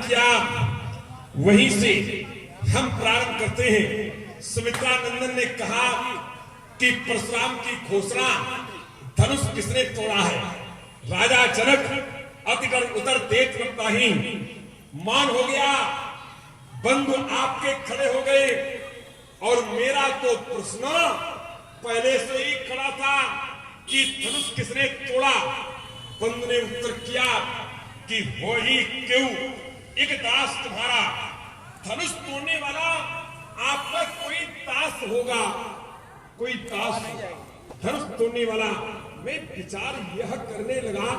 किया, वहीं से हम प्रारंभ करते हैं। सुमित्रा नंदन ने कहा कि परशुराम की घोषणा धनुष किसने तोड़ा है। राजा जनक अतिकर उतर देख ही मान हो गया, बंधु आपके खड़े हो गए और मेरा तो प्रश्न पहले से ही खड़ा था कि धनुष किसने तोड़ा। बंधु ने उत्तर किया कि हो ही क्यों, एक दास तुम्हारा, धनुष तोड़ने वाला आपका कोई दास होगा, कोई दास धनुष तोड़ने वाला। मैं विचार यह करने लगा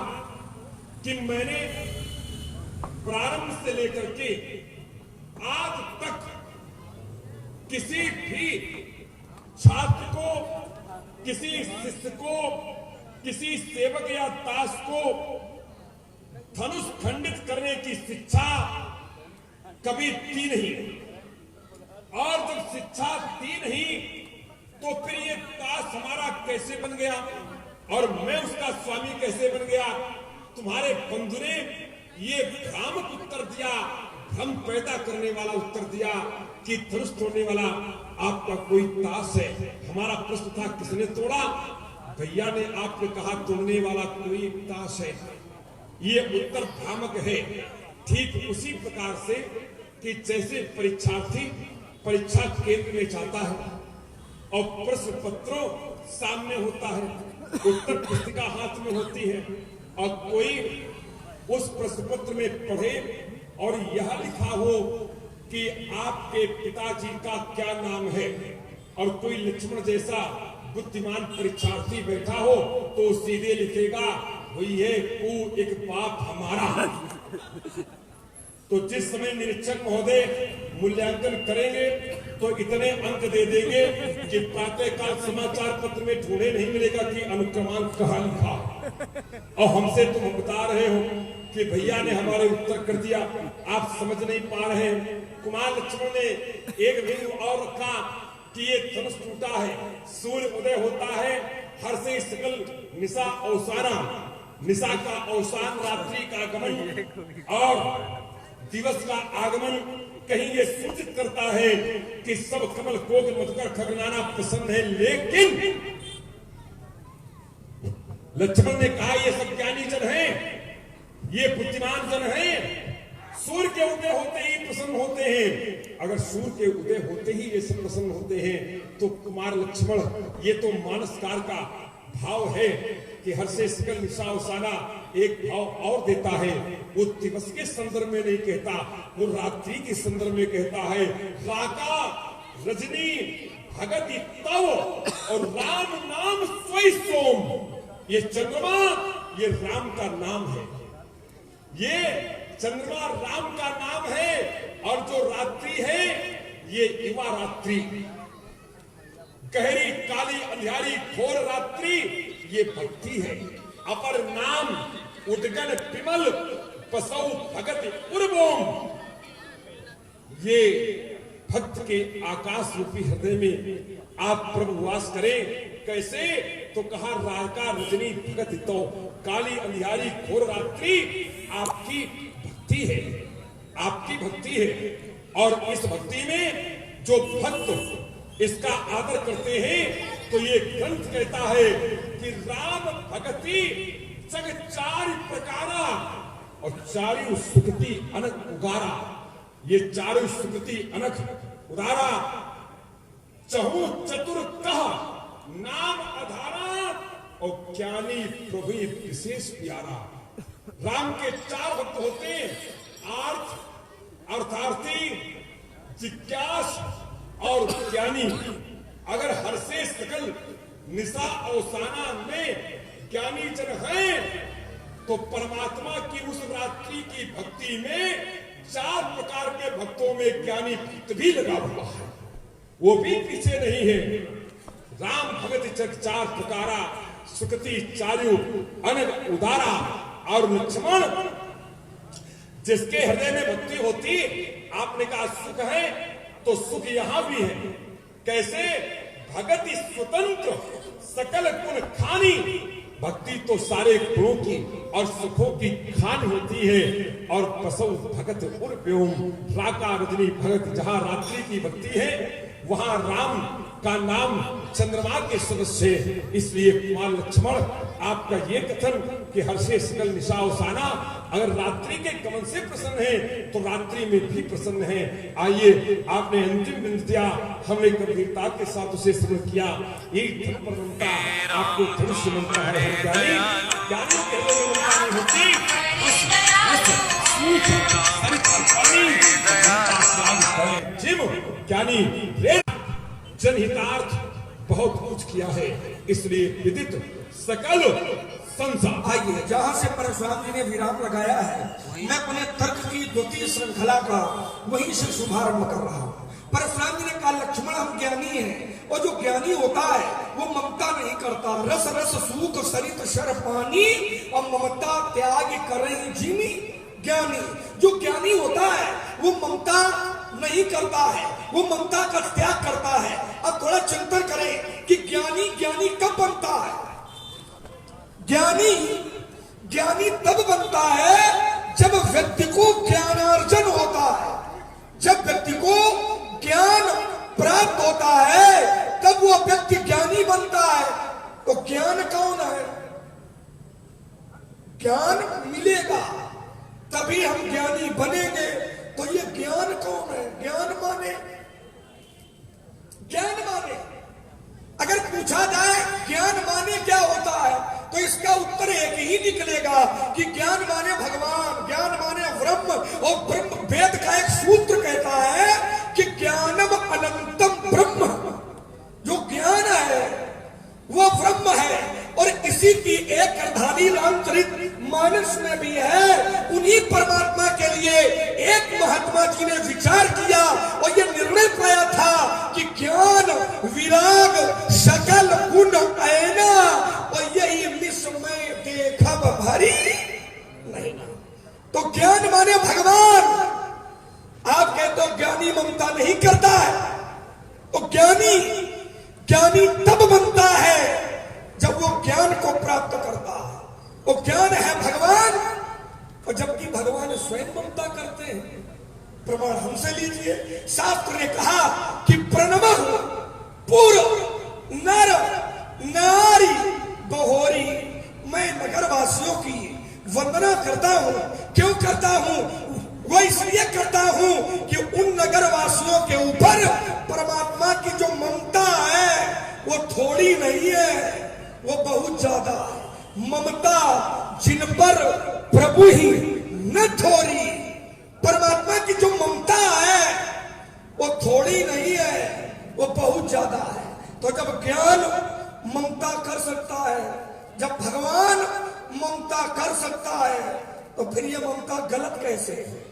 कि मैंने प्रारंभ से लेकर के आज तक किसी भी छात्र को, किसी शिष्य को, किसी सेवक या दास को धनुष खंडित करने की शिक्षा कभी दी नहीं, और जब शिक्षा दी नहीं तो फिर ये दास हमारा कैसे बन गया और मैं उसका स्वामी कैसे बन गया। तुम्हारे बंधु ने ये भ्रामक उत्तर दिया, भ्रम पैदा करने वाला उत्तर दिया कि धनुष तोड़ने वाला आपका कोई दास है। हमारा प्रश्न था किसने तोड़ा, भैया ने आपने कहा तोड़ने वाला कोई दास है। ये उत्तर भ्रामक है। ठीक उसी प्रकार से कि जैसे परीक्षार्थी परीक्षा केंद्र में जाता है और प्रश्न पत्रों सामने होता है, उत्तर पुस्तिका हाथ में होती है और कोई उस प्रश्न पत्र में पढ़े और यह लिखा हो कि आपके पिताजी का क्या नाम है, और कोई लक्ष्मण जैसा बुद्धिमान परीक्षार्थी बैठा हो तो सीधे लिखेगा वही है वो एक बाप हमारा। तो जिस समय निरीक्षक महोदय मूल्यांकन करेंगे तो इतने अंक दे देंगे कि प्रातःकाल समाचार पत्र में ढूंढे नहीं मिलेगा कि अनुक्रमांक कहाँ लिखा। और हमसे तुम बता रहे हो कि भैया ने हमारे उत्तर कर दिया, आप समझ नहीं पा रहे हैं। कुमार लक्ष्मण ने एक बिंदु और रखा कि ये धनुष टूटा है, सूर्य उदय होता है, हर से सकल निशा अवसाना, निशा का अवसान रात्रि का आगमन और दिवस का आगमन कहीं ये सूचित करता है कि सब कमल कोक मधुकर खगनाना प्रसन्न है। लेकिन लक्ष्मण ने कहा ये सब ज्ञानी जन हैं, ये बुद्धिमान जन हैं, सूर्य के उदय होते ही प्रसन्न होते हैं। अगर सूर्य के उदय होते ही ये सब प्रसन्न होते हैं तो कुमार लक्ष्मण ये तो मानसकार का भाव है कि हर से सकल निशा अवसाना एक भाव और देता है। वो दिवस के संदर्भ में नहीं कहता, वो रात्रि के संदर्भ में कहता है। राका रजनी भगति तव और राम नाम स्वयं सोम। ये चंद्रमा ये राम का नाम है, ये चंद्रमा राम का नाम है, और जो रात्रि है ये युवा रात्रि, गहरी काली अंधियारी घोर रात्रि ये भक्ति है। अपर नाम उदगन विमल बसौ भगत उर्वोम। ये भक्त के आकाश रूपी हृदय में आप प्रभु वास करें। कैसे तो कहा राका रजनी भगत तो काली अंधियारी घोर रात्रि आपकी भक्ति है, आपकी भक्ति है। और इस भक्ति में जो भक्त इसका आदर करते हैं तो ये ग्रंथ कहता है कि राम भक्ति जग चार प्रकारा और चारु सुकृति अनक उगारा। ये चारु सुकृति अनक उदारा चहु चतुर कह नाम आधारा और ज्ञानी प्रभु विशेष प्यारा। राम के चार भक्त होते हैं, आर्थ अर्थार्थी, जिज्ञास और ज्ञानी। अगर हर से सकल निशा अवसाना में ज्ञानी जन है तो परमात्मा की उस रात्रि की भक्ति में चार प्रकार के भक्तों में ज्ञानी भक्त भी लगा हुआ है, वो भी पीछे नहीं है। राम भगत जग चार प्रकारा सुकृति चारु अनग उदारा। और लक्ष्मण जिसके हृदय में भक्ति होती, आपने कहा सुख है तो सुख यहां भी है। कैसे? भगति स्वतंत्र सकल गुण खानी। भक्ति तो सारे गुणों की और सुखों की खान होती है। और बसौ भगत उर्व्योम राका रजनी भगत, जहां रात्रि की भक्ति है वहां राम का नाम चंद्रमा के सदस्य है। इसलिए कुमार लक्ष्मण आपका ये कथन कि हर्षे सकल निशा उसाना, अगर रात्रि के कमल से प्रसन्न है तो रात्रि में भी प्रसन्न है। आइए, आपने अंतिम बिंद दिया, हमने गंभीरता के साथ उसे श्रवण किया। एक धन पर ममता आपको धनुष्य ममता है। ज्ञानी ज्ञानी कहने में ममता नहीं होती, ज्ञानी जनहितार्थ बहुत कुछ किया है। इसलिए विदित सकल संसार। आइए, जहां से परशुराम जी ने विराम लगाया है, मैं अपने तर्क की द्वितीय श्रृंखला का वहीं से शुभारंभ कर रहा हूं। परशुराम जी ने कहा लक्ष्मण हम ज्ञानी हैं, और जो ज्ञानी होता है वो ममता नहीं करता। रस रस सूख सरित शर पानी, और ममता त्याग करे जीनी। ज्ञानी, जो ज्ञानी होता है वो ममता नहीं करता है, वो ममता का त्याग करता है। अब थोड़ा चिंतन करें कि ज्ञानी ज्ञानी कब बनता है। ज्ञानी ज्ञानी तब बनता है जब व्यक्ति को ज्ञानार्जन होता है, जब व्यक्ति को ज्ञान प्राप्त होता है तब वो व्यक्ति ज्ञानी बनता है। तो ज्ञान कौन है? ज्ञान मिलेगा तभी हम ज्ञानी बनेंगे। तो ये ज्ञान कौन है? ज्ञान माने, ज्ञान माने, अगर पूछा जाए ज्ञान माने क्या होता है तो इसका उत्तर एक ही निकलेगा कि ज्ञान माने भगवान, ज्ञान माने ब्रह्म। और ब्रह्म वेद का एक सूत्र कहता है कि ज्ञानम अनंतम ब्रह्म। जो ज्ञान है वो ब्रह्म है। और इसी की एक अर्धानी रामचरित मानस में भी है। उन्हीं परमात्मा के लिए एक महात्मा जी ने विचार किया और ये निर्णय पाया था कि ज्ञान विराग सकल गुण ऐना, और यही विश्व में देखब भरी नहीं। तो ज्ञान माने भगवान। आप कहते हो ज्ञानी ममता नहीं करता है, तो ज्ञानी ज्ञानी तब बनता है जब वो ज्ञान को प्राप्त करता है। वो ज्ञान है भगवान, और जबकि भगवान स्वयं ममता करते हैं। प्रमाण हमसे लीजिए। शास्त्र ने कहा कि प्रणमः पूर्व नर नारी बहोरी, मैं नगरवासियों की वंदना करता हूं। क्यों करता हूं? वो इसलिए करता हूं कि उन नगरवासियों के ऊपर परमात्मा की जो ममता है वो थोड़ी नहीं है, वो बहुत ज्यादा है। ममता जिन पर प्रभु ही न थोड़ी, परमात्मा की जो ममता है वो थोड़ी नहीं है, वो बहुत ज्यादा है। तो जब ज्ञान ममता कर सकता है, जब भगवान ममता कर सकता है, तो फिर ये ममता गलत कैसे है?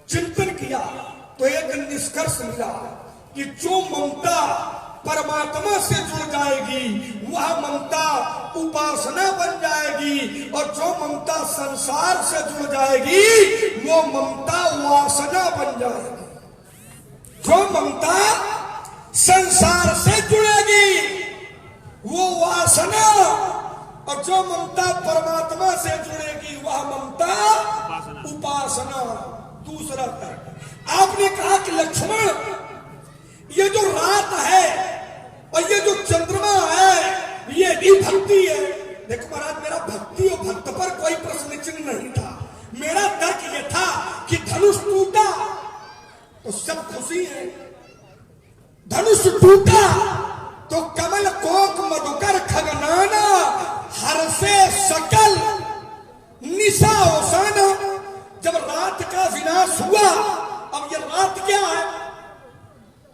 चिंतन किया तो एक निष्कर्ष मिला कि जो ममता परमात्मा से जुड़ जाएगी वह ममता उपासना बन जाएगी, और जो ममता संसार से जुड़ जाएगी वो ममता वासना बन जाएगी। जो ममता संसार से जुड़ेगी वो वासना, और जो ममता परमात्मा से जुड़ेगी वह ममता उपासना। दूसरा तर्क आपने कहा कि लक्ष्मण ये जो रात है और ये जो चंद्रमा है ये भी भक्ति है। देखो महाराज, मेरा भक्ति और भक्त पर कोई प्रश्न चिन्ह नहीं था। मेरा तर्क ये था कि धनुष टूटा तो सब खुशी है, धनुष टूटा तो कमल कोक मधुकर खगनाना, हर्षे सकल निशा ओसाना। जब रात का विनाश हुआ, अब ये रात क्या है?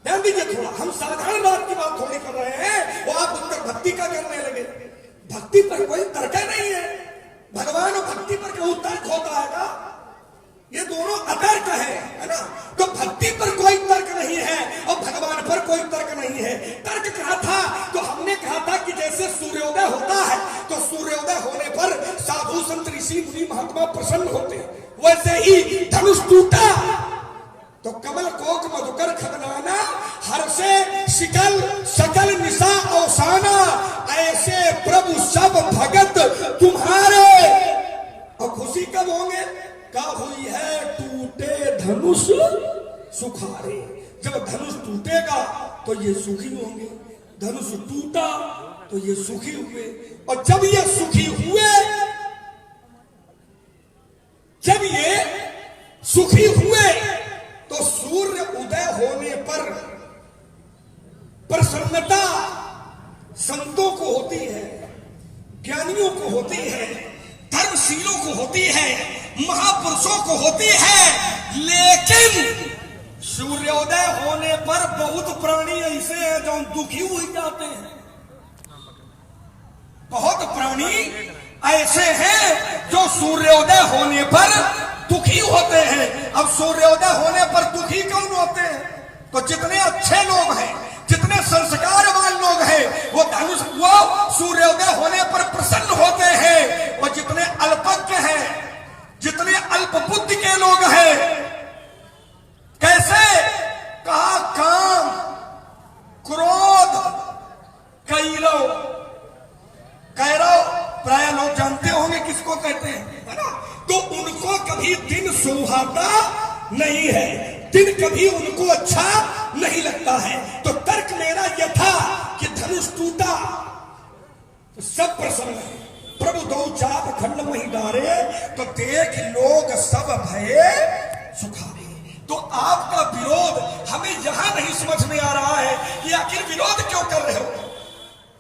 ध्यान दीजिए थोड़ा, हम साधारण रात की बात थोड़ी कर रहे हैं, वो आप उत्तर भक्ति का करने लगे। भक्ति पर कोई तर्क नहीं है, भगवान और भक्ति पर कोई तर्क होता है का? ये दोनों अतर्क है ना? तो भक्ति पर कोई तर्क नहीं है और भगवान पर कोई तर्क नहीं है। तर्क कहा था तो हमने कहा था कि जैसे सूर्योदय होता है तो सूर्योदय होने पर साधु संत ऋषि मुनि महात्मा प्रसन्न होते, वैसे ही धनुष टूटा तो कमल कोक मधुकर खगनाना, हर्षे शिकल सकल निशा औसाना। ऐसे प्रभु सब भगत तुम्हारे। और खुशी कब होंगे? कब हुई है टूटे धनुष सुखारे। जब धनुष टूटेगा तो ये सुखी होंगे, धनुष टूटा तो ये सुखी हुए। और जब ये सुखी हुए, जब ये सुखी हुए तो सूर्य उदय होने पर प्रसन्नता संतों को होती है, ज्ञानियों को होती है, धर्मशीलों को होती है, महापुरुषों को होती है। लेकिन सूर्योदय होने पर बहुत प्राणी ऐसे हैं जो दुखी हो जाते हैं। बहुत प्राणी ऐसे हैं जो सूर्योदय होने पर दुखी होते हैं। अब सूर्योदय होने पर दुखी कौन होते हैं? तो जितने अच्छे लोग हैं, जितने संस्कारवान लोग हैं, वो सूर्योदय होने पर प्रसन्न होते हैं। और जितने अल्पज्ञ हैं, जितने अल्प बुद्धि के लोग हैं, कैसे? कहा काम, क्रोध, कैरव। कैरव प्राय लोग जानते होंगे किसको कहते हैं, है ना? तो उनको कभी दिन सुहाता नहीं है, दिन कभी उनको अच्छा नहीं लगता है। तो तर्क मेरा यह था कि धनुष टूटा तो सब प्रसन्न है। प्रभु दो चाप खंड मही डारे, तो देख लोग सब भये सुखारे। तो आपका विरोध हमें यहां नहीं समझ में आ रहा है कि आखिर विरोध क्यों कर रहे हो,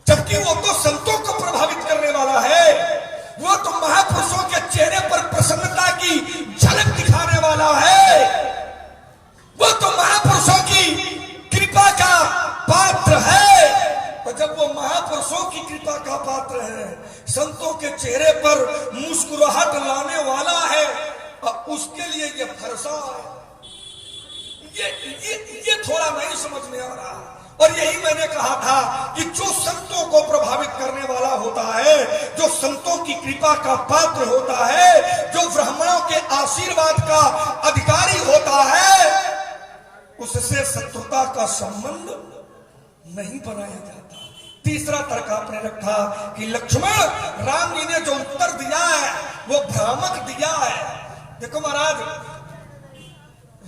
जबकि वो तो संतों को प्रभावित करने वाला है। वो तो महापुरुषों के चेहरे पर प्रसन्नता की झलक दिखाने वाला है। वो तो महापुरुषों की कृपा का पात्र है। तो जब वो महापुरुषों की कृपा का पात्र है, संतों के चेहरे पर मुस्कुराहट लाने वाला है, और उसके लिए ये भरोसा है, ये थोड़ा नहीं समझ में आ रहा। और यही मैंने कहा था कि जो संतों को प्रभावित करने वाला होता है, जो संतों की कृपा का पात्र होता है, जो ब्राह्मणों के आशीर्वाद का अधिकारी होता है, उससे शत्रुता का संबंध नहीं बनाया जाता। तीसरा तर्क आपने रखा कि लक्ष्मण, राम जी ने जो उत्तर दिया है वो भ्रामक दिया है। देखो महाराज,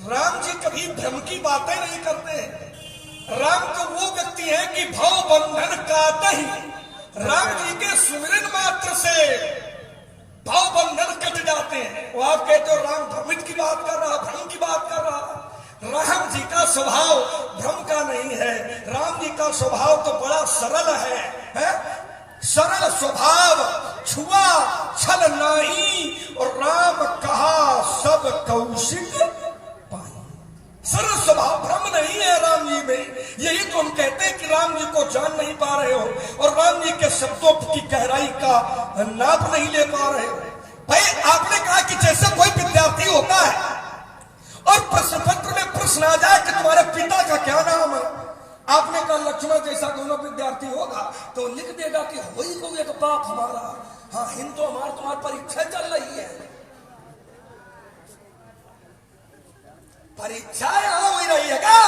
राम जी कभी भ्रम की बातें नहीं करते हैं। राम तो वो व्यक्ति है कि भव बंधन काटहि ही, राम जी के सुमिरन मात्र से भव बंधन कट जाते हैं। वो आप कहते हो राम भ्रमित की बात कर रहा, भ्रम की बात कर रहा। राम जी का स्वभाव भ्रम का नहीं है। राम जी का स्वभाव तो बड़ा सरल है? सरल स्वभाव, छुआ छल नहीं, और राम कहा सब कौशिक। सरल स्वभाव, भ्रम नहीं है राम जी में। यही तो हम कहते हैं कि राम जी को जान नहीं पा रहे हो, और राम जी के शब्दों की गहराई का नाप नहीं ले पा रहे हो। भाई आपने कहा कि जैसे कोई विद्यार्थी होता है और प्रश्न पत्र में प्रश्न आ जाए कि तुम्हारे पिता का क्या नाम है, आपने कहा लक्ष्मण जैसा दोनों विद्यार्थी होगा तो लिख देगा कि हो ही हो एक बाप हमारा। हाँ, हिंदू हमारा तुम्हारी परीक्षा चल रही है। परीक्षा यहां हो रही है क्या?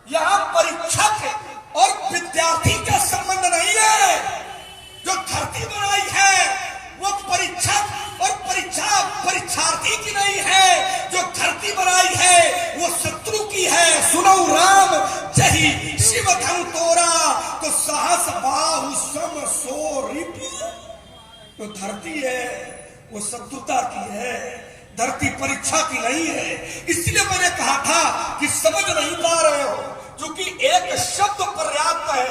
यहां परीक्षक और विद्यार्थी का संबंध नहीं है। जो धरती बनाई है वो परीक्षक और परीक्षार्थी की नहीं है। जो धरती बनाई है वो शत्रु की है। सुनो राम जही शिव धन तोरा, तो साहस बाहु सम सो रिपु। तो धरती है वो शत्रुता की है, धरती परीक्षा की नहीं है। इसलिए मैंने कहा था कि समझ नहीं पा रहे हो, क्योंकि एक शब्द पर्याप्त है।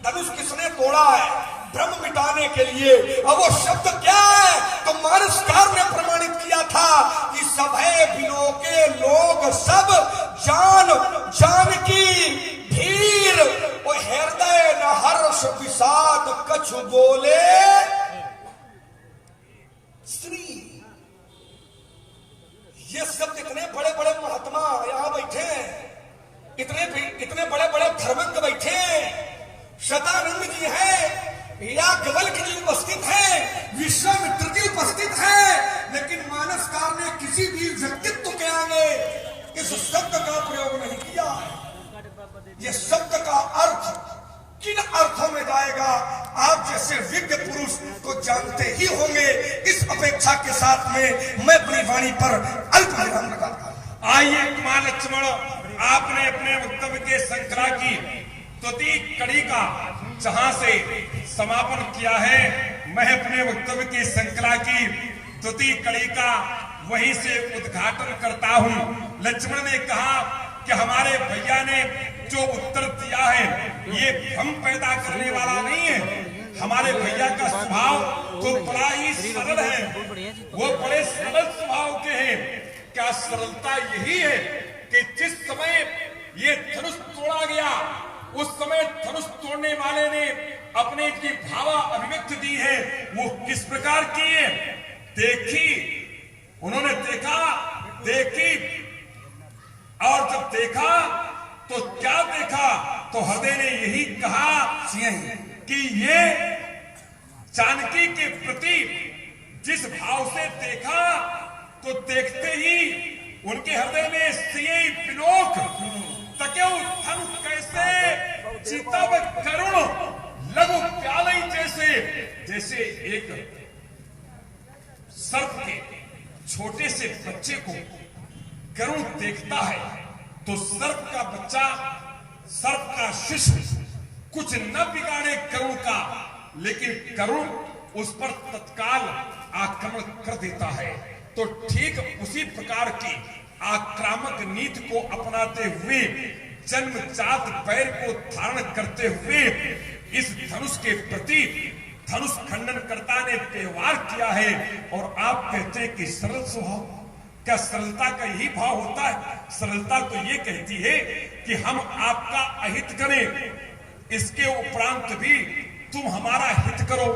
धनुष किसने तोड़ा है? भ्रम मिटाने के लिए। अब वो शब्द क्या है? तो मानसकार ने प्रमाणित किया था कि सभे बिलो के लोग सब जान जान की भीड़, वो हृदय न हर्ष विषाद कछु बोले श्री। ये शब्द इतने बड़े बड़े महात्मा यहां बैठे हैं, इतने बड़े बड़े धर्मज्ञ बैठे हैं, शतानंद जी हैं, याज्ञवल्क्य जी उपस्थित हैं, विश्वामित्र जी उपस्थित हैं, लेकिन मानसकार ने किसी भी व्यक्तित्व के आगे इस शब्द का प्रयोग नहीं किया है। यह शब्द का अर्थ किन अर्थों में जाएगा आप जैसे विज्ञ पुरुष तो जानते ही होंगे। इस अपेक्षा के साथ में मैं अपनी वाणी पर अल्प विराम लगाता हूं। आइए कुमार लक्ष्मण, आपने अपने वक्तव्य के श्रृंखला की तुती कड़ी का जहां से समापन किया है, मैं अपने वक्तव्य की श्रृंखला की तुती कड़ी का वहीं से उद्घाटन करता हूं। लक्ष्मण ने कहा कि हमारे भैया ने जो उत्तर दिया है ये भ्रम पैदा करने वाला नहीं है। हमारे भैया का स्वभाव तो बड़ा ही सरल है, वो बड़े सरल स्वभाव के हैं। क्या सरलता यही है कि जिस समय ये धनुष तोड़ा गया उस समय धनुष तोड़ने वाले ने अपने की भावा अभिव्यक्ति दी है, वो किस प्रकार की है देखी, उन्होंने देखी और जब देखा तो क्या देखा, तो हृदय ने यही कहा कि ये जानकी के प्रति जिस भाव से देखा तो देखते ही उनके हृदय में सिय बिलोक तक्यो धन कैसे चितव करुण लघु प्यालई जैसे एक सर्प के छोटे से बच्चे को करुण देखता है तो सर्प का बच्चा, सर्प का शिशु कुछ न बिगाड़े करुण का, लेकिन करुण उस पर तत्काल आक्रमण कर देता है। तो ठीक उसी प्रकार की आक्रामक नीति को अपनाते हुए, जन्मजात बैर को धारण करते हुए इस धनुष के प्रति धनुष खंडनकर्ता ने व्यवहार किया है। और आप कहते हैं कि सरल स्वभाव, क्या सरलता का यही भाव होता है? सरलता तो ये कहती है कि हम आपका अहित करें, इसके उपरांत भी तुम हमारा हित करो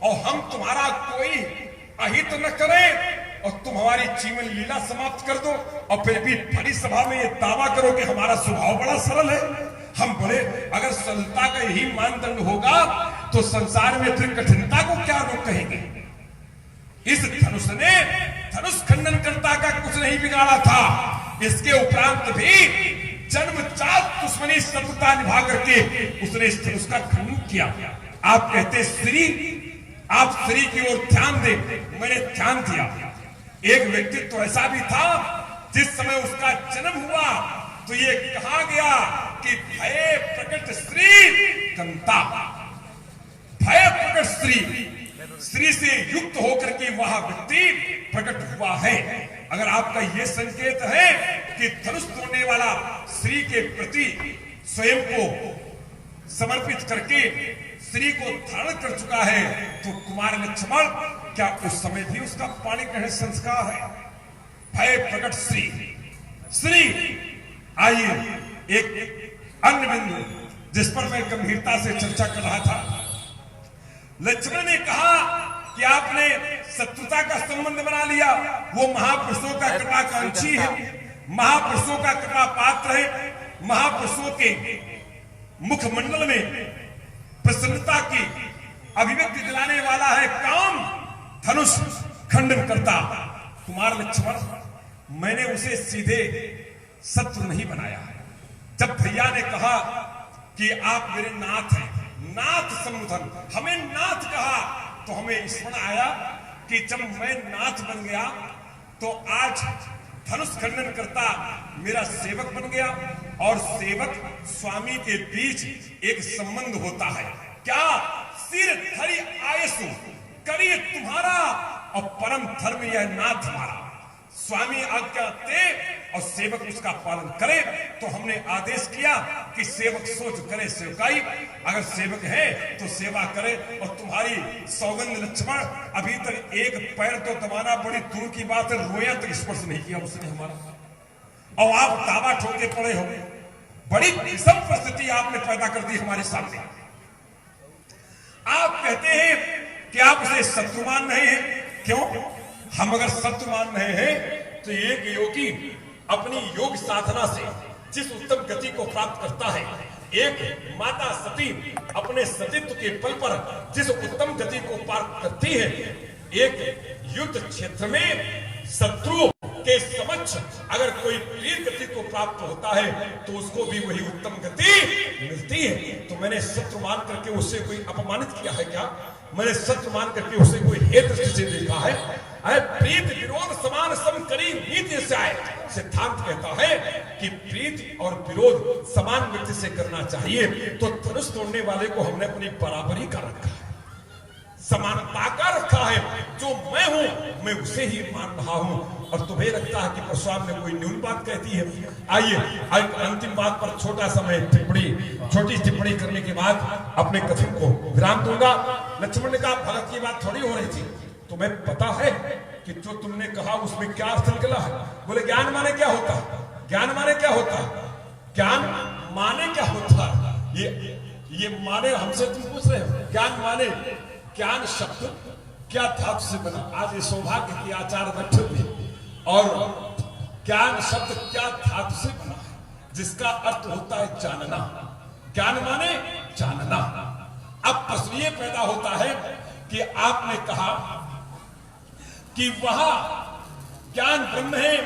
और हम तुम्हारा कोई अहित न करें और तुम हमारी जीवन लीला समाप्त कर दो और फिर भी बड़ी सभा में ये दावा करो कि हमारा स्वभाव बड़ा सरल है, हम बड़े। अगर सरलता का यही मानदंड होगा तो संसार में फिर कठिनता को क्या लोग कहेंगे? इस धनुष ने धनुष खंडनकर्ता का कुछ नहीं बिगाड़ा था, इसके उपरांत भी जन्मजात दुश्मनी शत्रुता निभा करके उसने इस धनुष का खंडन किया। आप कहते श्री, आप श्री की ओर ध्यान दे, मैंने ध्यान दिया। एक व्यक्तित्व तो ऐसा भी था जिस समय उसका जन्म हुआ तो ये कहा गया कि भय प्रकट श्री कंता, भय प्रकट श्री से युक्त होकर के वह व्यक्ति प्रकट हुआ है। अगर आपका यह संकेत है कि धनुष तोड़ने वाला श्री के प्रति स्वयं को समर्पित करके श्री को धारण कर चुका है तो कुमार लक्ष्मण, क्या उस समय भी उसका पाणी ग्रहण संस्कार है? भय प्रकट श्री। आइए एक अन्य बिंदु जिस पर मैं गंभीरता से चर्चा कर रहा था, लक्ष्मण ने कहा कि आपने शत्रुता का संबंध बना लिया, वो महापुरुषों का कृपाकांक्षी है, महापुरुषों का कृपा पात्र है, महापुरुषों के मुखमंडल में प्रसन्नता की अभिव्यक्ति दिलाने वाला है काम धनुष खंडन करता। कुमार लक्ष्मण, मैंने उसे सीधे शत्रु नहीं बनाया है। जब भैया ने कहा कि आप मेरे नाथ हैं, नाथ संबोधन, हमें नाथ कहा तो हमें स्मरण आया कि जब मैं नाथ बन गया तो आज धनुष खंडन करता मेरा सेवक बन गया और सेवक स्वामी के बीच एक संबंध होता है। क्या सिर धरि आयसु करिए तुम्हारा और परम धर्म यह नाथ हमारा। स्वामी आज्ञा दे और सेवक उसका पालन करे तो हमने आदेश किया कि सेवक सोच करे सेवकाई, अगर सेवक है तो सेवा करे। और तुम्हारी सौगंध लक्ष्मण, अभी तक एक पैर तो दबाना बड़ी दूर की बात है, रोया तक स्पर्श नहीं किया उसने हमारा, और आप दावा ठोके पड़े हो। बड़ी विषम परिस्थिति आपने पैदा कर दी हमारे सामने। आप कहते हैं कि आप उसे शत्रु मान रहे हैं, क्यों? हम अगर शत्रु मान रहे हैं तो एक योगी अपनी योग साधना से जिस उत्तम गति को प्राप्त करता है, एक माता सती अपने सतीत्व के बल पर जिस उत्तम गति को प्राप्त करती है, एक युद्ध क्षेत्र में शत्रु के समक्ष अगर कोई प्रिय गति को प्राप्त होता है तो उसको भी वही उत्तम गति मिलती है। तो मैंने शत्रु मान करके उससे कोई अपमानित किया है क्या? मैंने शत्रु मान करके उसे कोई हेय दृष्टि से देखा है? अरे प्रीत विरोध समान सम करी नीति से आए। सिद्धांत कहता है कि प्रीत और विरोध समान व्यक्ति से करना चाहिए। तो धनुष तोड़ने वाले को हमने अपनी बराबरी का रखा है, समानता का रखा है। जो मैं हूं मैं उसे ही मान रहा हूं। और तुम्हें लगता है कि परशुराम ने कोई न्यून बात कहती है? आइए अंतिम बात पर छोटा सा मैं छोटी टिप्पणी करने के बाद अपने कथन को विराम दूंगा। लक्ष्मण ने कहा भगत की बात थोड़ी हो रही थी, तुम्हें पता है कि जो तुमने कहा उसमें क्या अर्थ निकला है? बोले ज्ञान माने क्या होता है? ज्ञान माने क्या होता है? ज्ञान माने क्या होता है? ये माने हमसे तुम पूछ रहे हो? ज्ञान माने, ज्ञान शब्द क्या धातु से बना? आज ये सौभाग्य की आचार्य बैठे थे और ज्ञान शब्द क्या धातु से बना है? जिसका अर्थ होता है जानना। ज्ञान माने जानना। अब प्रश्न ये पैदा होता है कि आपने कहा कि वहां ज्ञान ब्रह्म है,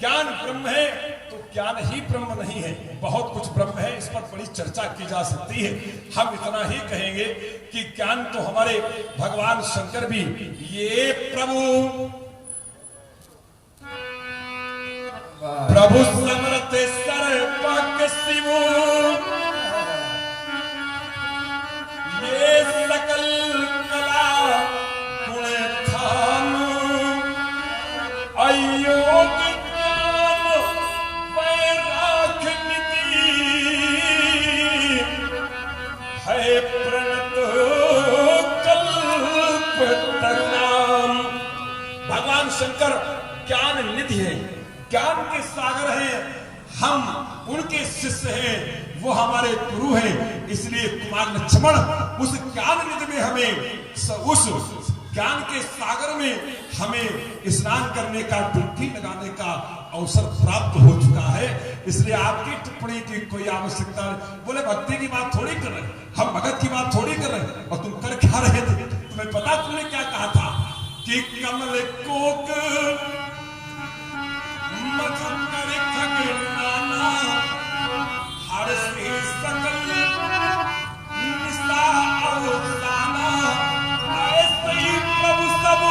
ज्ञान ब्रह्म है, तो ज्ञान ही ब्रह्म नहीं है, बहुत कुछ ब्रह्म है। इस पर बड़ी चर्चा की जा सकती है। हम इतना ही कहेंगे कि ज्ञान तो हमारे भगवान शंकर भी ये प्रभु समर्थ सर्वज्ञ शिवो ये सकल कला गुण धाम अयोग ज्ञान वैराग्य निधि है प्रणत कल्प तरुणाम। भगवान शंकर ज्ञान निधि है, ज्ञान के सागर हैं। हम उनके शिष्य हैं, वो हमारे गुरु हैं। इसलिए कुमार लक्ष्मण उस ज्ञान निधि में हमें उस ज्ञान के सागर में हमें स्नान करने का, डुबकी लगाने का अवसर प्राप्त हो चुका है। इसलिए आपकी टिप्पणी की कोई आवश्यकता नहीं। बोले भक्ति की बात थोड़ी कर रहे, हम भगत की बात थोड़ी कर रहे। और तुम कर क्या रहे थे? तुम्हें पता तुमने क्या कहा था कि कमल कोक मधुकर खगनाना हर से सकल निशा अवसाना। ऐसे ही प्रभु सब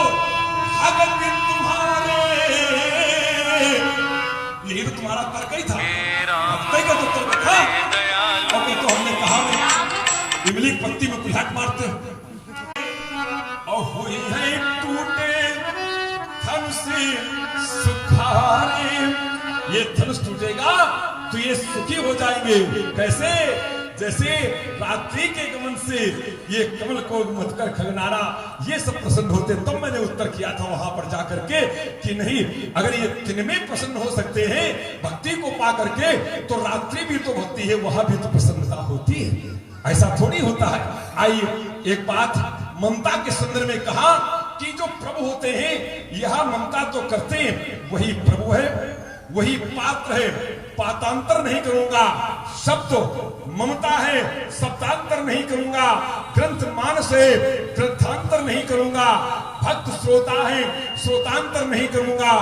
भगत तुम्हारे, यही तो तुम्हारा तर्क ही था। भक्ति का तो तर्क था। और तो हमने कहा इमली पत्ती में कुल्हाट मारते और हुई है टूटे धनुष सुखारे। ये धनुष टूटेगा तो ये सुखी हो जाएंगे। कैसे? जैसे रात्रि के गमन से ये कमल को मधुकर खगनाना ये सब प्रसन्न होते। तब मैंने उत्तर किया था वहां पर जाकर के कि नहीं, अगर ये तिनमें प्रसन्न हो सकते हैं भक्ति को पा करके, तो रात्रि भी तो भक्ति है, वहां भी तो प्रसन्नता होती है। ऐसा थोड़ी होता है। आइए एक बात ममता के संदर्भ में कहा कि जो प्रभु होते हैं यह ममता तो करते हैं, वही प्रभु है, वही पात्र है। पातांतर नहीं करूंगा, शब्द ममता है, शब्दांतर नहीं करूंगा। ग्रंथ मानस है, ग्रंथांतर नहीं करूंगा। भक्त श्रोता है, श्रोतांतर नहीं करूंगा।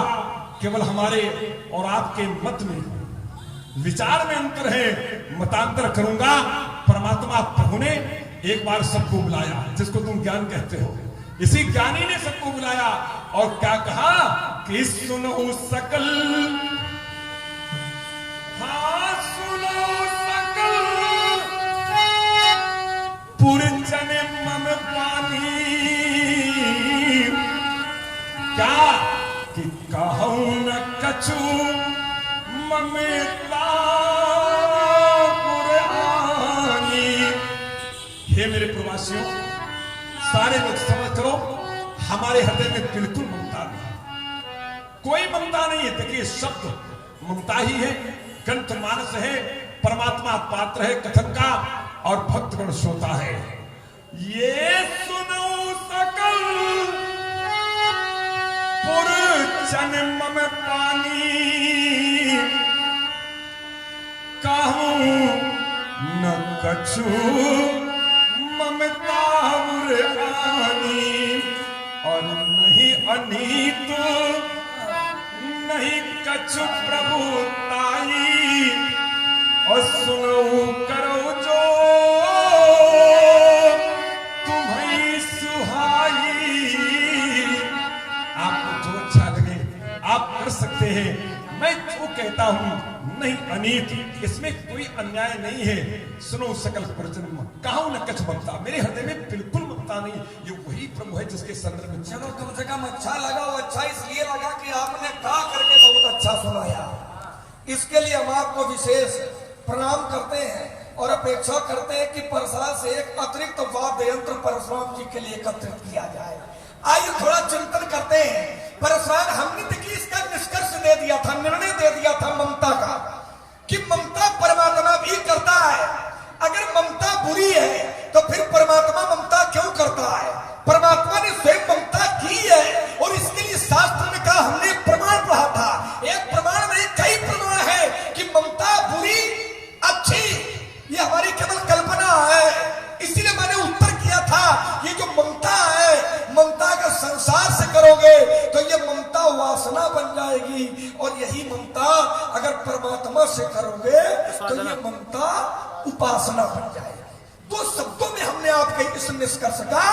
केवल हमारे और आपके मत में, विचार में अंतर है, मतांतर करूंगा। परमात्मा प्रभु ने एक बार सबको बुलाया, जिसको तुम ज्ञान कहते हो। इसी ज्ञानी ने सबको बुलाया और क्या कहा कि सुनो सकल, हाँ सुनो सकल पुरजन मम पानी। क्या कि कहूं न कछु ममता पुरानी। हे मेरे प्रवासियों, सारे लोग समझ करो, हमारे हृदय में बिल्कुल ममता नहीं, कोई ममता नहीं है। देखिए शब्द ममता ही है, ग्रंथ मानस है, परमात्मा पात्र है कथन का और भक्तगण श्रोता है। ये सुनो सकल पुरजन मम पानी, कहूं न कछु ममता उरानी। और नहीं अनीत कछु प्रभुताई और सुनो करो जो तुम्हें सुहाई। आपको जो अच्छा लगे आप कर सकते हैं। मैं जो कहता हूं नहीं अनीत, इसमें कोई अन्याय नहीं है। सुनो सकल प्रजन्म कहूं न कछ ममता, मेरे हृदय में बिल्कुल ममता नहीं। ये वही प्रभु है जिसके संदर्भ में चलो कम से कम अच्छा लगा। वो अच्छा इसलिए लगा कि आपने कहा करके बहुत अच्छा सुनाया। इसके लिए हम आपको विशेष प्रणाम करते हैं और अपेक्षा करते हैं कि परसाल से एक अतिरिक्त वाद्य यंत्र परशुराम जी के लिए एकत्रित किया जाए। आइए थोड़ा चिंतन करते हैं। परशुराम हमने देखिए इसका निष्कर्ष दे दिया था, निर्णय दे दिया था ममता का, कि ममता परमात्मा भी करता है। अगर ममता बुरी है तो फिर परमात्मा ममता क्यों करता है? परमात्मा ने स्वयं ममता की है और इसके लिए शास्त्र में कहा, हमने प्रमाण पढ़ा था। एक प्रमाण नहीं कई प्रमाण है कि ममता बुरी अच्छी, ये हमारी केवल कल्पना है। इसीलिए मैंने उत्तर किया था, ये जो ममता है, ममता अगर संसार से करोगे तो ये ममता वासना बन जाएगी, और यही ममता अगर परमात्मा से करोगे तो ये ममता उपासना बन जाएगी। दो शब्दों में हमने आपके इस निष्कर्ष का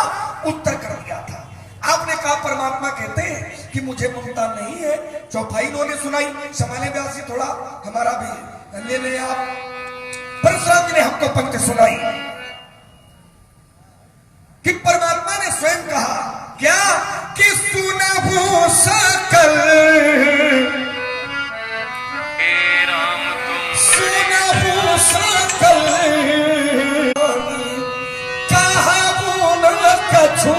उत्तर कर दिया था। आपने कहा परमात्मा कहते हैं कि मुझे ममता नहीं है। चौपाई इन्होंने सुनाई, समाने व्यास जी थोड़ा हमारा भी ले ले आप। परशुराम जी ने हमको पंक्ति सुनाई कि परमात्मा ने स्वयं कहा क्या कि सुनहु सकल, सुनहु सकल कहबो न कछु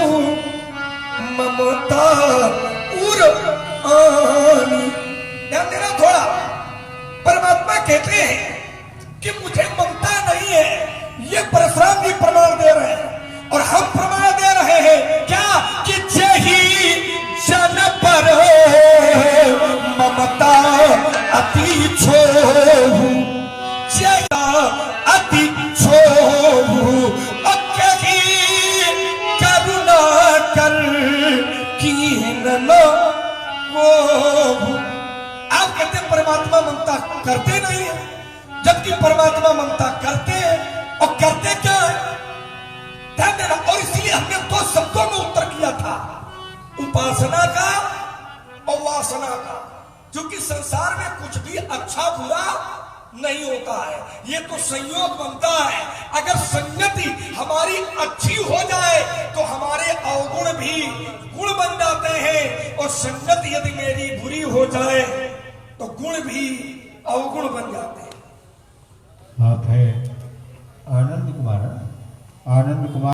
ममता उर आनी। ध्यान देना थोड़ा। परमात्मा कहते हैं कि मुझे ममता नहीं है। ये परशुराम जी प्रमाण दे रहे हैं और हम प्रमाण दे रहे हैं क्या कि जही जन पर ममता अति छोहू, अति छोहू कही करुणा कर कीन वो। आप कहते परमात्मा ममता करते नहीं है, जबकि परमात्मा ममता करते हैं। और करते क्या है? ध्यान देना। और इसलिए हमने दो शब्दों में उत्तर किया था, उपासना का और वासना का। क्योंकि संसार में कुछ भी अच्छा बुरा नहीं होता है, ये तो संयोग बनता है। अगर संगति हमारी अच्छी हो जाए तो हमारे अवगुण भी गुण बन जाते हैं, और संगति यदि मेरी बुरी हो जाए तो गुण भी अवगुण बन जाते हैं। आप है आनंद कुमार, आनंद कुमार।